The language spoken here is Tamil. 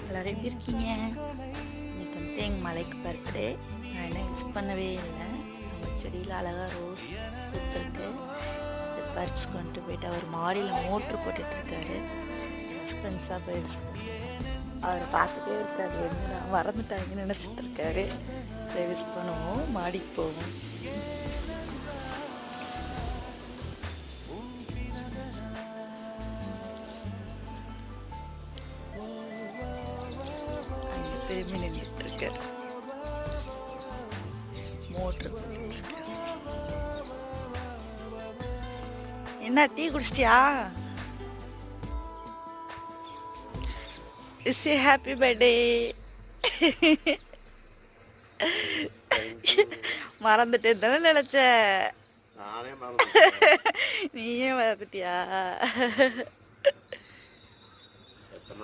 எல்லோரும் எப்படி இருக்கீங்க? இன்னைக்கு வந்துட்டு எங்கள் மலைக்கு பர்த்டே. நான் என்ன மிஸ் பண்ணவே இல்லை. நம்ம செடியில் அழகாக ரோஸ் பூத்துருக்கு. இதை பறிச்சு கொண்டு போயிட்டு அவர் மாடியில் மோட்ரு போட்டுட்ருக்காரு. சஸ்பென்ஸாக போயிடுச்சு. அவரை பார்த்துட்டே இருக்காரு. வந்து நான் மறந்துட்டாங்கன்னு நினச்சிட்டு இருக்காரு. இதை மிஸ் பண்ணுவோம். மாடிக்கு போவோம். திரும்பி நின்றுட்டு இருக்காரு. மோட்ரு என்ன டீ குடிச்சிட்டியா? Is a happy birthday. மறந்துட்டேன் தானே நினைச்ச. நீயே மறந்துட்டியா?